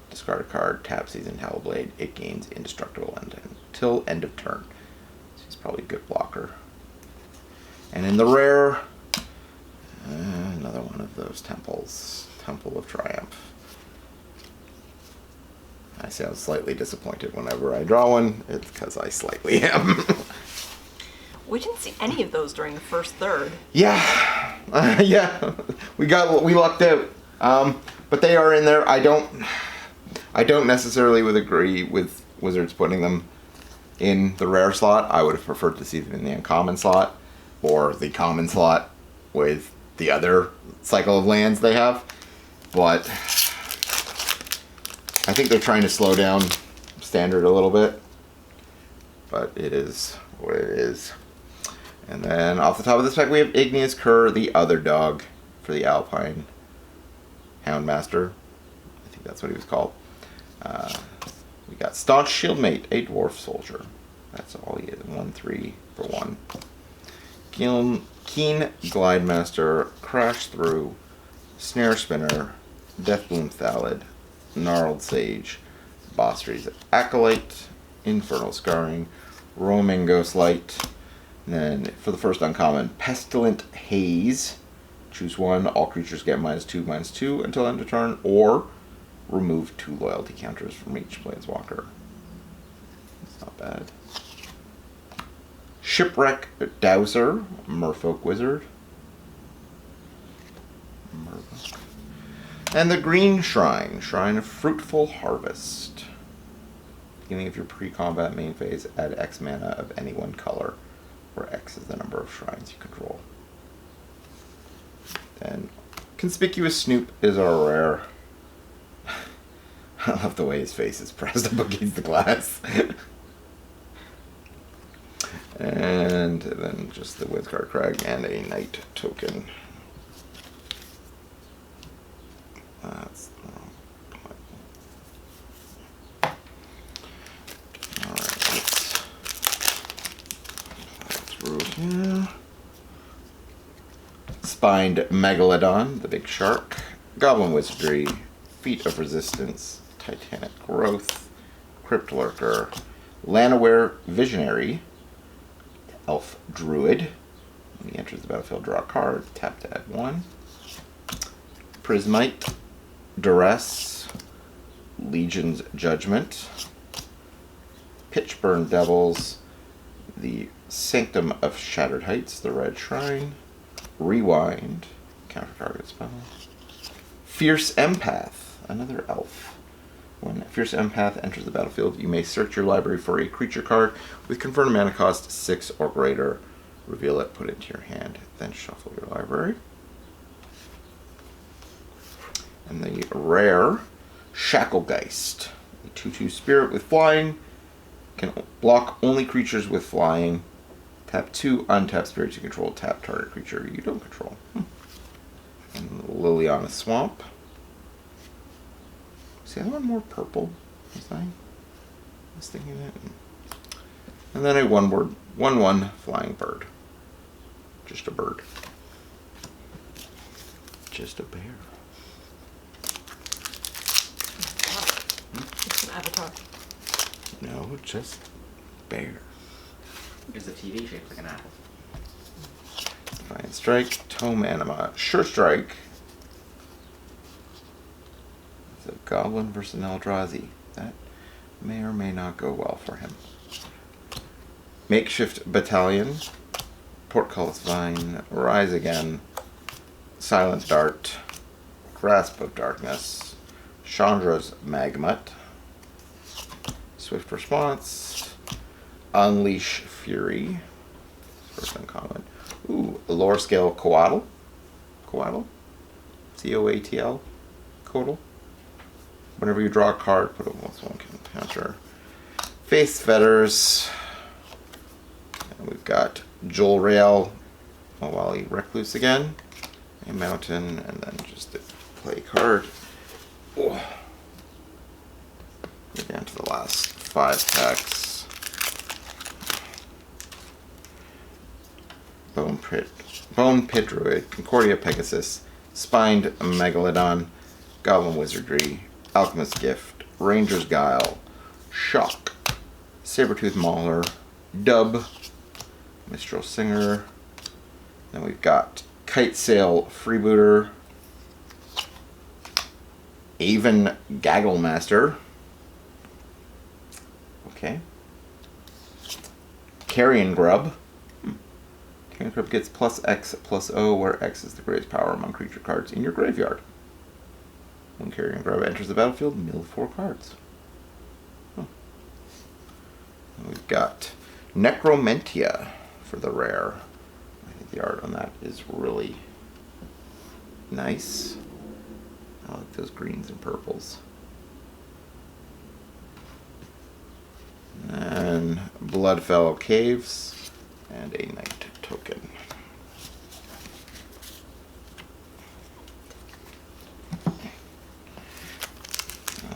Discard a card, tap Seasoned Hallowblade. It gains indestructible until end of turn. So he's probably a good blocker. And in the rare, another one of those temples. Temple of Triumph. I sound slightly disappointed whenever I draw one. It's because I slightly am. We didn't see any of those during the first third. Yeah. Yeah. We lucked out. But they are in there. I don't necessarily would agree with Wizards putting them in the rare slot. I would have preferred to see them in the uncommon slot or the common slot with the other cycle of lands they have. But I think they're trying to slow down standard a little bit. But it is what it is. And then off the top of the spec we have Igneous Cur, the other dog for the Alpine Houndmaster. I think that's what he was called. We got Staunch Shieldmate, a dwarf soldier. That's all he is. 1/3 for 1. Keen Glidemaster, Crash Through, Snare Spinner, Deathbloom Thallid, Gnarled Sage, Bostry's Acolyte, Infernal Scarring, Roaming Ghostlight. And then for the first uncommon, Pestilent Haze. Choose one. All creatures get -2/-2 until end of turn, or remove 2 loyalty counters from each planeswalker. That's not bad. Shipwreck Dowser, Merfolk Wizard. And the Green Shrine, Shrine of Fruitful Harvest. Beginning of your pre-combat main phase, add X mana of any one color, where X is the number of shrines you control. Then Conspicuous Snoop is our rare. I love the way his face is pressed up against the glass. And then just the Withguard Crag and a Knight token. That's alright, let's through here. Spined Megalodon, the big shark. Goblin Wizardry, Feet of Resistance, Titanic Growth, Crypt Lurker, Llanowar Visionary, Elf Druid. When he enters the battlefield, draw a card, tap to add 1. Prismite, Duress, Legion's Judgment, Pitchburn Devils, the Sanctum of Shattered Heights, the Red Shrine, Rewind, counter target spell, Fierce Empath, another elf. When Fierce Empath enters the battlefield, you may search your library for a creature card with confirmed mana cost 6 or greater. Reveal it, put it into your hand, then shuffle your library. And the rare Shacklegeist, a 2/2 spirit with flying, can block only creatures with flying. Tap 2 untapped spirits you control, tap target creature you don't control. And Liliana Swamp. Is the other one more purple? I was thinking that. And then a 1/1 flying bird. Just a bird. Just a bear. Avatar. No, just bear. There's a TV shaped like an apple. Fine Strike, Tome Anima, Sure Strike. It's a Goblin versus an Eldrazi. That may or may not go well for him. Makeshift Battalion, Portcullis Vine, Rise Again, Silent Dart, Grasp of Darkness, Chandra's Magmut, Swift Response, Unleash Fury, first uncommon. Ooh, Lore Scale Coatl. Coatl? C-O-A-T-L. Coatl. Whenever you draw a card, put a +1 counter. Faith Fetters. And we've got Joel Rail, Mawali Recluse again. A mountain, and then just a play card. Oh. We're down to the last 5 packs. Bone Pit Druid, Concordia Pegasus, Spined Megalodon, Goblin Wizardry, Alchemist's Gift, Ranger's Guile, Shock, Sabertooth Mauler, Dub, Mistral Singer. Then we've got Kite Sail Freebooter, Aven Gagglemaster. Okay. Carrion Grub. Carrion Grub gets +X/+O, where X is the greatest power among creature cards in your graveyard. When Carrion Grub enters the battlefield, mill 4 cards. We've got Necromentia for the rare. I think the art on that is really nice. I like those greens and purples. And Bloodfellow Caves and a Knight token.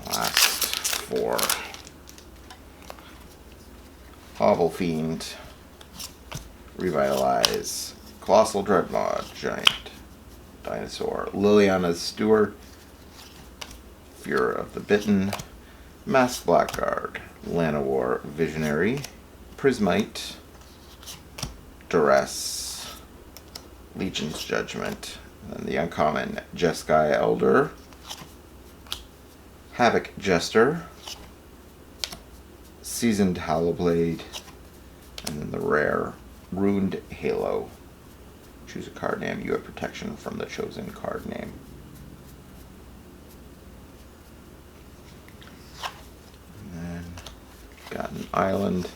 Last 4. Hovel Fiend, Revitalize, Colossal Dreadmaw, Giant Dinosaur, Liliana's Steward, Fear of the Bitten, Masked Blackguard, Llanowar Visionary, Prismite, Duress, Legion's Judgment, and the uncommon Jeskai Elder, Havoc Jester, Seasoned Hallowblade, and then the rare Ruined Halo. Choose a card name. You have protection from the chosen card name. And then got an island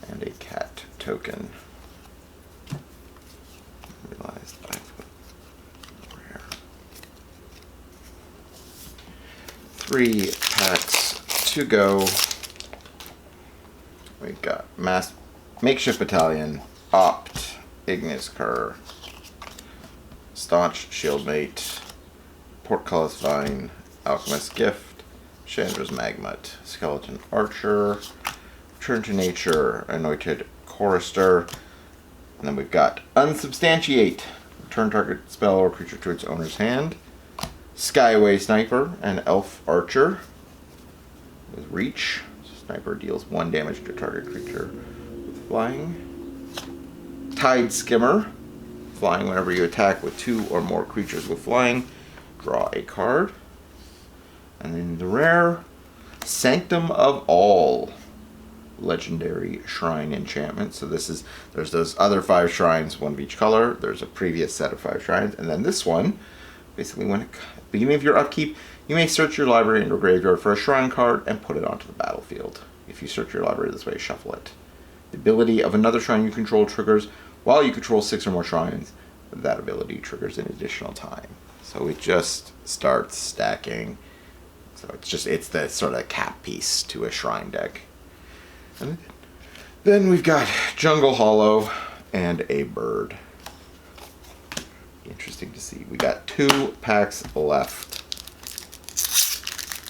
and a cat token. Realized I put rare. 3 packs to go. We've got Makeshift Battalion, Opt, Ignis Cur, Staunch Shieldmate, Portcullis Vine, Alchemist's Gift, Chandra's Magmut, Skeleton Archer, Return to Nature, Anointed Chorister, and then we've got Unsubstantiate, return target spell or creature to its owner's hand, Skyway Sniper, and Elf Archer with Reach. Sniper deals 1 damage to target creature with flying. Tide Skimmer, flying whenever you attack with 2 or more creatures with flying. Draw a card. And then the rare Sanctum of All, legendary shrine enchantment. So there's those other 5 shrines, 1 of each color. There's a previous set of 5 shrines, and then this one, basically when at the beginning of your upkeep, you may search your library and your graveyard for a shrine card and put it onto the battlefield. If you search your library this way, shuffle it. The ability of another shrine you control triggers while you control 6 or more shrines. That ability triggers an additional time. So it just starts stacking. So it's the sort of cap piece to a shrine deck. And then we've got Jungle Hollow and a bird. Interesting to see. We got 2 packs left.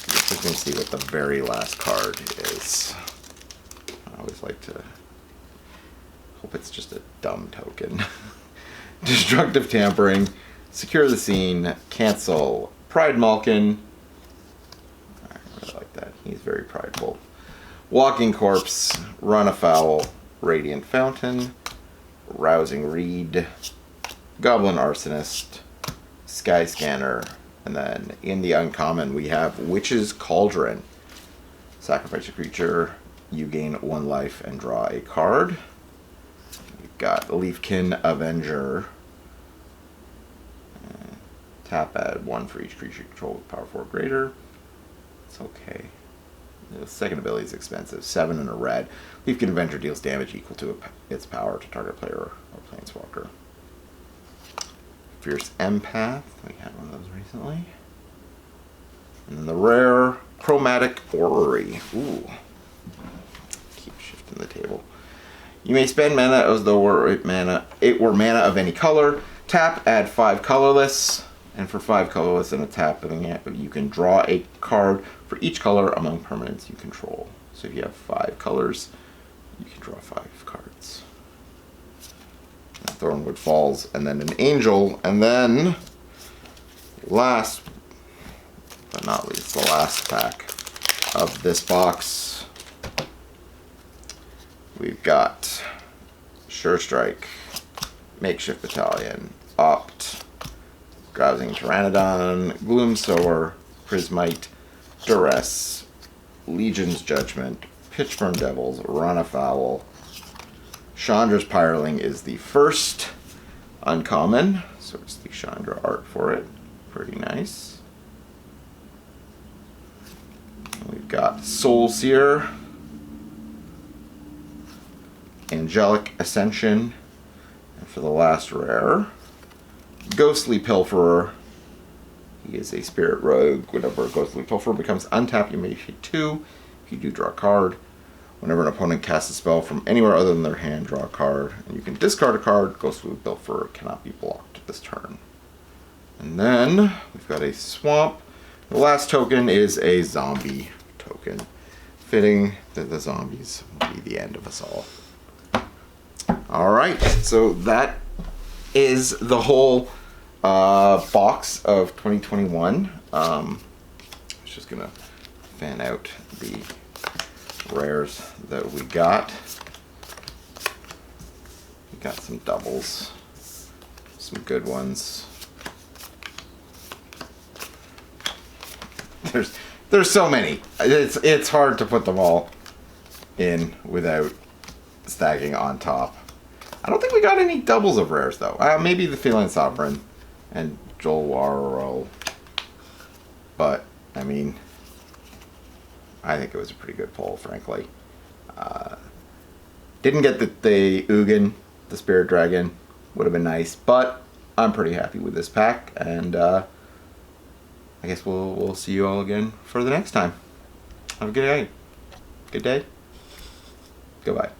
Interesting to see what the very last card is. I always like to hope it's just a dumb token. Destructive Tampering, Secure the Scene, Cancel, Pride Malkin. I really like that. He's very prideful. Walking Corpse, Run Afoul, Radiant Fountain, Rousing Reed, Goblin Arsonist, Sky Scanner, and then in the uncommon we have Witch's Cauldron. Sacrifice a creature, you gain 1 life and draw a card. We've got Leafkin Avenger. Tap, add 1 for each creature you control with power 4 or greater. It's okay. The second ability is expensive. 7 and a red. Leafkin Avenger deals damage equal to its power to target player or planeswalker. Fierce Empath. We had one of those recently. And then the rare Chromatic Orrery. Ooh. Keep shifting the table. You may spend mana as though it were mana of any color. Tap, add 5 colorless. And for 5 colorless and a tap, you can draw a card for each color among permanents you control. So if you have 5 colors, you can draw 5 cards. Thornwood Falls, and then an Angel, and then last but not least, the last pack of this box, we've got Sure Strike, Makeshift Battalion, Opt, Grousing Pteranodon, Gloomsower, Prismite, Duress, Legion's Judgment, Pitchburn Devils, Run Afoul. Chandra's Pyreling is the first uncommon, so it's the Chandra art for it. Pretty nice. We've got Soul Seer, Angelic Ascension, and for the last rare, Ghostly Pilferer. He is a Spirit Rogue. Whenever a Ghostly Pilferer becomes untapped, you may pay 2. If you do, draw a card. Whenever an opponent casts a spell from anywhere other than their hand, draw a card. And you can discard a card. Ghostly Pilferer cannot be blocked this turn. And then we've got a Swamp. The last token is a Zombie token. Fitting that the zombies will be the end of us all. Alright, so that is the whole box of 2021. I was just gonna fan out the rares that we got. We got some doubles, some good ones. There's so many. It's hard to put them all in without stacking on top. I don't think we got any doubles of rares though. Maybe the Feline Sovereign and Jolwaro. But I mean, I think it was a pretty good pull, frankly. Didn't get the Ugin, the Spirit Dragon. Would have been nice, but I'm pretty happy with this pack, and I guess we'll see you all again for the next time. Have a good day. Good day. Goodbye.